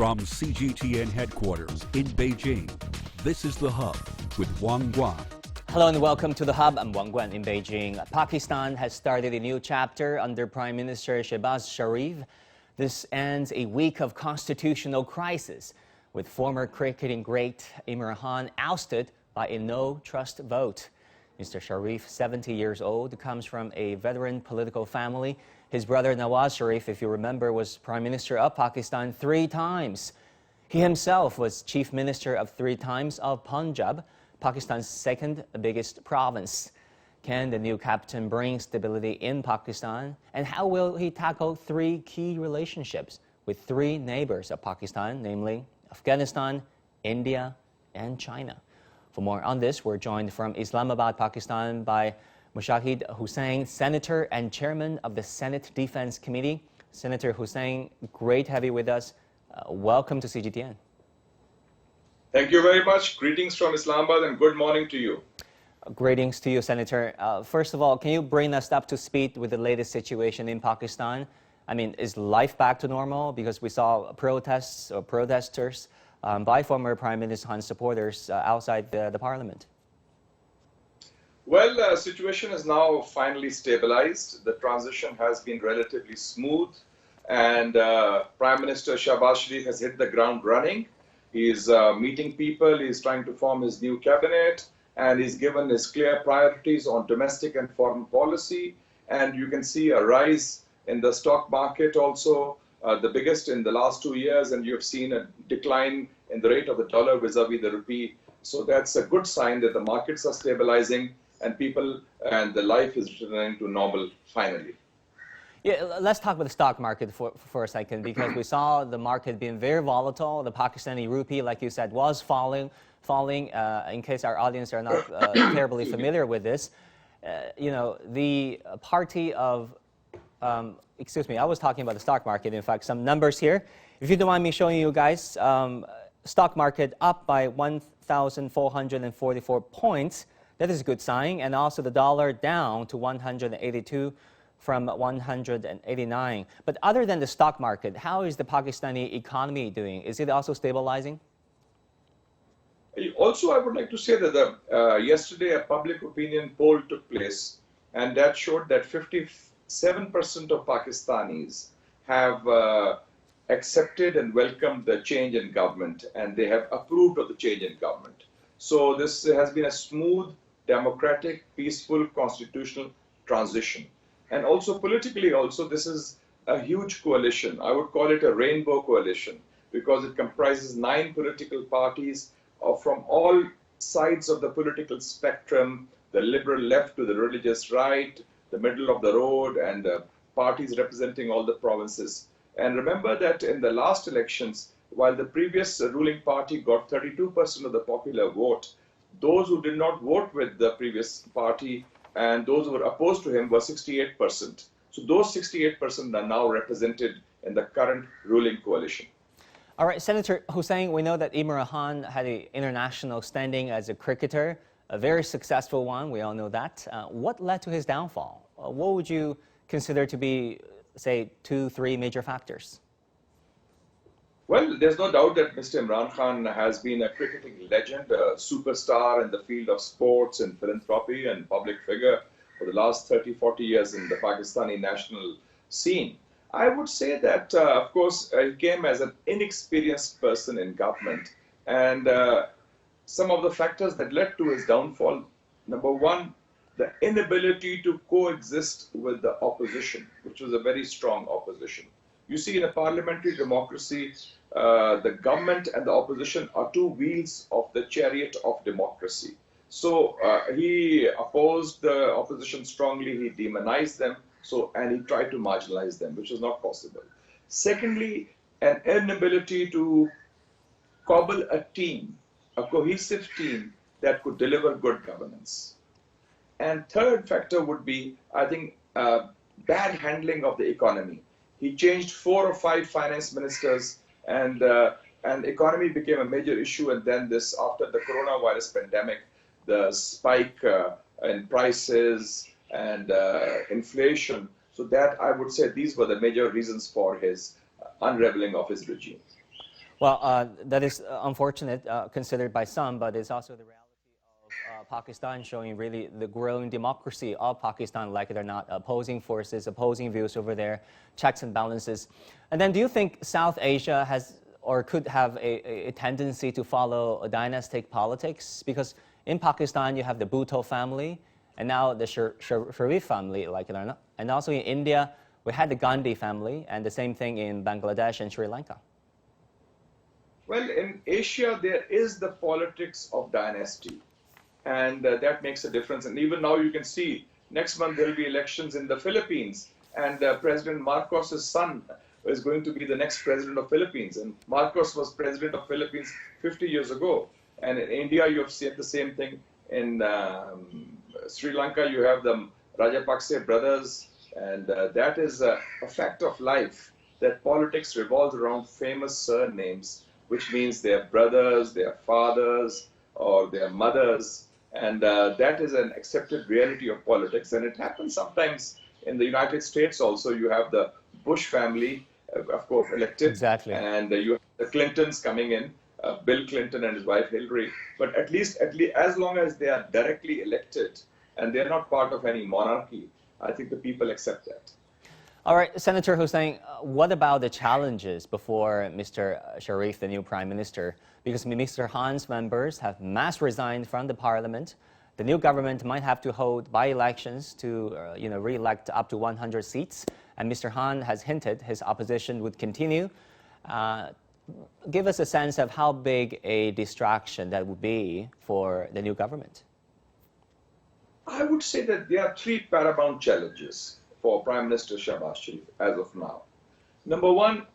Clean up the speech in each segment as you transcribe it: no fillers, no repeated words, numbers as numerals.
From CGTN headquarters in Beijing, this is The Hub with Wang Guan. Hello and welcome to The Hub. I'm Wang Guan in Beijing. Pakistan has started a new chapter under Prime Minister Shehbaz Sharif. This ends a week of constitutional crisis, with former cricketing great Imran Khan ousted by a no-trust vote. Mr. Sharif, 70 years old, comes from a veteran political family. His brother Nawaz Sharif, if you remember, was Prime Minister of Pakistan 3 times. He himself was Chief Minister of 3 times of Punjab, Pakistan's second biggest province. Can the new captain bring stability in Pakistan? And how will he tackle 3 key relationships with 3 neighbors of Pakistan, namely Afghanistan, India, and China? For more on this, we're joined from Islamabad, Pakistan by Mushahid Hussain, Senator and Chairman of the Senate Defense Committee. Senator Hussain, great to have you with us. Welcome to CGTN. Thank you very much. Greetings from Islamabad and good morning to you. Greetings to you, Senator. First of all, can you bring us up to speed with the latest situation in Pakistan? I mean, is life back to normal? Because we saw protests or protesters by former Prime Minister Khan's supporters outside the parliament. Well, the situation is now finally stabilized. The transition has been relatively smooth, and Prime Minister Shehbaz Sharif has hit the ground running. He's meeting people, he's trying to form his new cabinet, and he's given his clear priorities on domestic and foreign policy. And you can see a rise in the stock market also, the biggest in the last 2 years, and you've seen a decline in the rate of the dollar vis-a-vis the rupee. So that's a good sign that the markets are stabilizing and people and the life is returning to normal finally. Yeah, let's talk about the stock market for a second, because we saw the market being very volatile. The Pakistani rupee, like you said, was falling. In case our audience are not terribly familiar with this, you know, the party of, excuse me, I was talking about the stock market. In fact, some numbers here. If you don't mind me showing you guys, stock market up by 1,444 points. That is a good sign. And also the dollar down to 182 from 189. But other than the stock market, how is the Pakistani economy doing? Is it also stabilizing? Also, I would like to say that yesterday a public opinion poll took place, and that showed that 57% of Pakistanis have accepted and welcomed the change in government, and they have approved of the change in government. So this has been a smooth, democratic, peaceful, constitutional transition. And also politically also, this is a huge coalition. I would call it a rainbow coalition, because it comprises 9 political parties from all sides of the political spectrum, the liberal left to the religious right, the middle of the road, and parties representing all the provinces. And remember that in the last elections, while the previous ruling party got 32% of the popular vote, those who did not vote with the previous party and those who were opposed to him were 68%. So those 68% are now represented in the current ruling coalition. All right, Senator Hussain, we know that Imran Khan had an international standing as a cricketer, a very successful one, we all know that. What led to his downfall? What would you consider to be, say, 2, 3 major factors? Well, there's no doubt that Mr. Imran Khan has been a cricketing legend, a superstar in the field of sports and philanthropy and public figure for the last 30, 40 years in the Pakistani national scene. I would say that, of course, he came as an inexperienced person in government. And some of the factors that led to his downfall, number one, the inability to coexist with the opposition, which was a very strong opposition. You see, in a parliamentary democracy, the government and the opposition are 2 wheels of the chariot of democracy. So he opposed the opposition strongly, he demonized them, and he tried to marginalize them, which is not possible. Secondly, an inability to cobble a team, a cohesive team that could deliver good governance. And third factor would be, I think, bad handling of the economy. He changed 4 or 5 finance ministers, and economy became a major issue. And then after the coronavirus pandemic, the spike in prices and inflation. So that, I would say, these were the major reasons for his unraveling of his regime. Well, that is unfortunate, considered by some, but it's also the reality of Pakistan, showing really the growing democracy of Pakistan, like it or not, opposing forces, opposing views over there, checks and balances. And then do you think South Asia has or could have a tendency to follow a dynastic politics? Because in Pakistan, you have the Bhutto family, and now the Sharif family, like it or not. And also in India, we had the Gandhi family, and the same thing in Bangladesh and Sri Lanka. Well, in Asia, there is the politics of dynasty, and that makes a difference. And even now, you can see next month there will be elections in the Philippines, and President Marcos's son is going to be the next president of Philippines. And Marcos was president of Philippines 50 years ago. And in India, you have seen the same thing. In Sri Lanka, you have the Rajapaksa brothers, and that is a fact of life, that politics revolves around famous surnames, which means their brothers, their fathers, or their mothers. And that is an accepted reality of politics. And it happens sometimes in the United States also. You have the Bush family, of course, elected. Exactly. And you have the Clintons coming in, Bill Clinton and his wife Hillary. But at least as long as they are directly elected and they're not part of any monarchy, I think the people accept that. All right, Senator Hussain, what about the challenges before Mr. Sharif, the new prime minister? Because Mr. Khan's members have mass resigned from the parliament. The new government might have to hold by-elections to re-elect up to 100 seats. And Mr. Khan has hinted his opposition would continue. Give us a sense of how big a distraction that would be for the new government. I would say that there are three paramount challenges for Prime Minister Shehbaz Sharif as of now. Number one,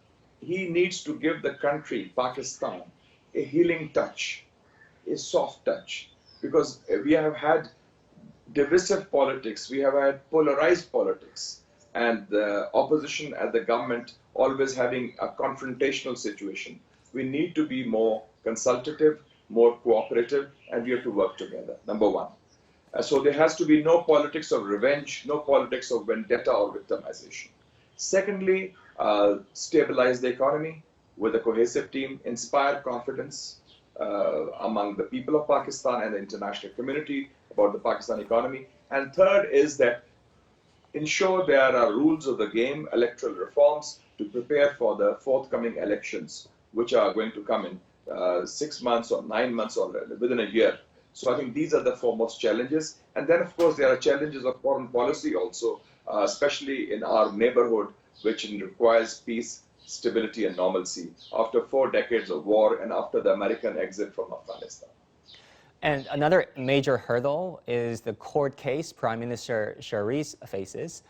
he needs to give the country, Pakistan, a healing touch, a soft touch, because we have had divisive politics, we have had polarized politics, and the opposition and the government always having a confrontational situation. We need to be more consultative, more cooperative, and we have to work together, number one. So there has to be no politics of revenge, no politics of vendetta or victimization. Secondly, stabilize the economy with a cohesive team, inspire confidence among the people of Pakistan and the international community about the Pakistan economy. And third is that ensure there are rules of the game, electoral reforms to prepare for the forthcoming elections, which are going to come in 6 months or 9 months or within a year. So I think these are the foremost challenges. And then, of course, there are challenges of foreign policy also, especially in our neighborhood, which requires peace, stability, and normalcy after 4 decades of war and after the American exit from Afghanistan. And another major hurdle is the court case Prime Minister Sharif faces,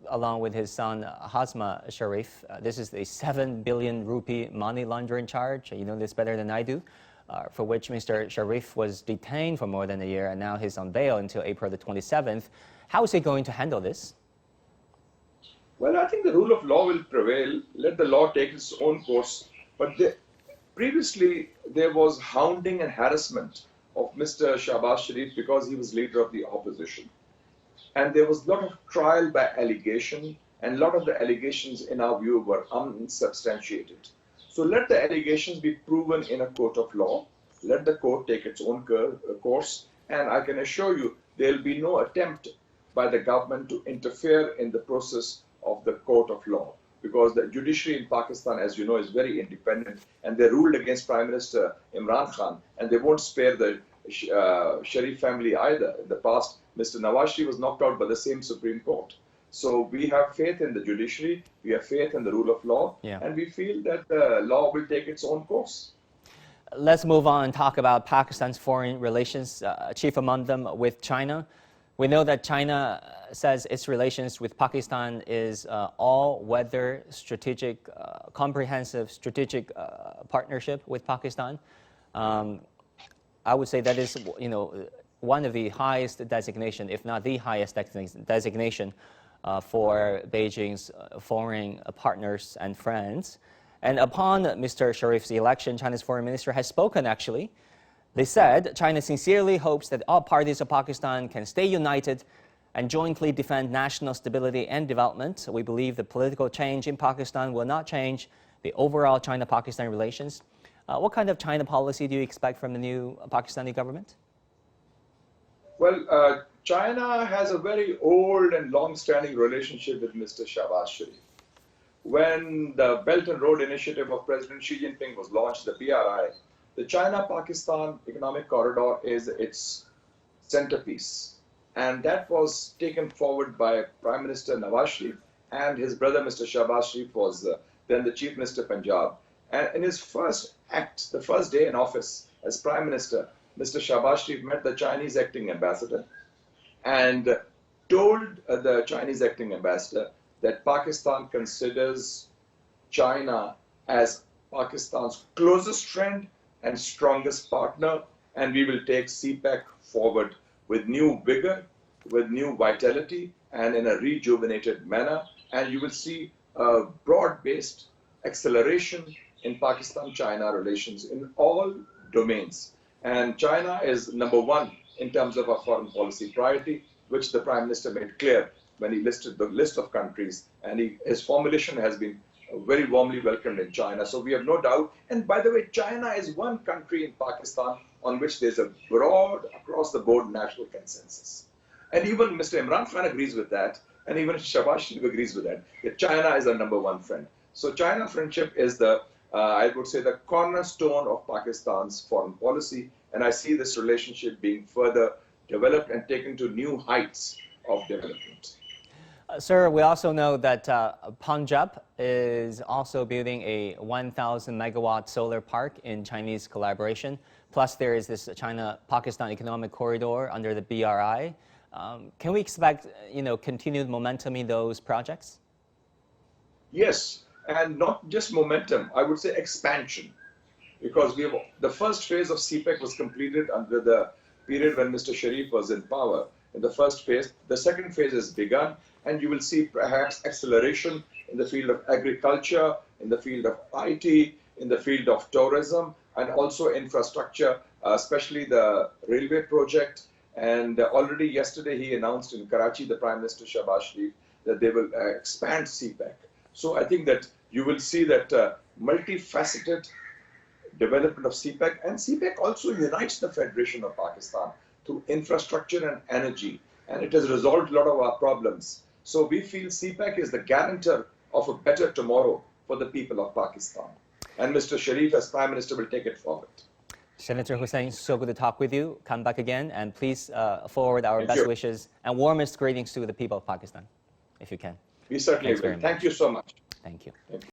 along with his son Hazma Sharif. This is a 7 billion rupee money laundering charge. You know this better than I do. For which Mr. Sharif was detained for more than a year, and now he's on bail until April the 27th. How is he going to handle this? Well, I think the rule of law will prevail. Let the law take its own course. But previously, there was hounding and harassment of Mr. Shehbaz Sharif because he was leader of the opposition. And there was a lot of trial by allegation, and a lot of the allegations, in our view, were unsubstantiated. So let the allegations be proven in a court of law. Let the court take its own course. And I can assure you, there will be no attempt by the government to interfere in the process of the court of law. Because the judiciary in Pakistan, as you know, is very independent. And they ruled against Prime Minister Imran Khan. And they won't spare the Sharif family either. In the past, Mr. Nawaz Sharif was knocked out by the same Supreme Court. So we have faith in the judiciary, we have faith in the rule of law, and we feel that the law will take its own course. Let's move on and talk about Pakistan's foreign relations, chief among them with China. We know that China says its relations with Pakistan is all-weather strategic, comprehensive strategic partnership with Pakistan. I would say that is, one of the highest designation, if not the highest designation for Beijing's foreign partners and friends. And upon Mr. Sharif's election, China's foreign minister has spoken, actually. They said China sincerely hopes that all parties of Pakistan can stay united and jointly defend national stability and development. We believe the political change in Pakistan will not change the overall China-Pakistan relations. What kind of China policy do you expect from the new Pakistani government? Well, China has a very old and long-standing relationship with Mr. Shehbaz Sharif. When the Belt and Road Initiative of President Xi Jinping was launched, the BRI, the China-Pakistan Economic Corridor is its centerpiece. And that was taken forward by Prime Minister Nawaz Sharif, and his brother Mr. Shehbaz Sharif was then the Chief Minister of Punjab. And in his first act, the first day in office as Prime Minister, Mr. Shehbaz Sharif met the Chinese acting ambassador and told the Chinese acting ambassador that Pakistan considers China as Pakistan's closest friend and strongest partner, and we will take CPEC forward with new vigor, with new vitality, and in a rejuvenated manner. And you will see a broad-based acceleration in Pakistan-China relations in all domains. And China is number one in terms of our foreign policy priority, which the Prime Minister made clear when he listed the list of countries, and his formulation has been very warmly welcomed in China. So we have no doubt. And by the way, China is one country in Pakistan on which there's a broad, across-the-board national consensus. And even Mr. Imran Khan agrees with that, and even Shehbaz Sharif agrees with that China is our number one friend. So China friendship is the, I would say, the cornerstone of Pakistan's foreign policy, and I see this relationship being further developed and taken to new heights of development. Sir, we also know that Punjab is also building a 1,000 megawatt solar park in Chinese collaboration. Plus, there is this China-Pakistan Economic Corridor under the BRI. Can we expect, continued momentum in those projects? Yes, and not just momentum, I would say expansion. Because the first phase of CPEC was completed under the period when Mr. Sharif was in power. In the first phase, the second phase has begun, and you will see perhaps acceleration in the field of agriculture, in the field of IT, in the field of tourism, and also infrastructure, especially the railway project. And already yesterday he announced in Karachi, the Prime Minister Shehbaz Sharif, that they will expand CPEC. So I think that you will see that multifaceted development of CPEC, and CPEC also unites the Federation of Pakistan through infrastructure and energy, and it has resolved a lot of our problems. So we feel CPEC is the guarantor of a better tomorrow for the people of Pakistan. And Mr. Sharif as Prime Minister will take it forward. Senator Hussain, so good to talk with you. Come back again, and please forward our best wishes and warmest greetings to the people of Pakistan, if you can. We certainly will. Thank you so much. Thank you.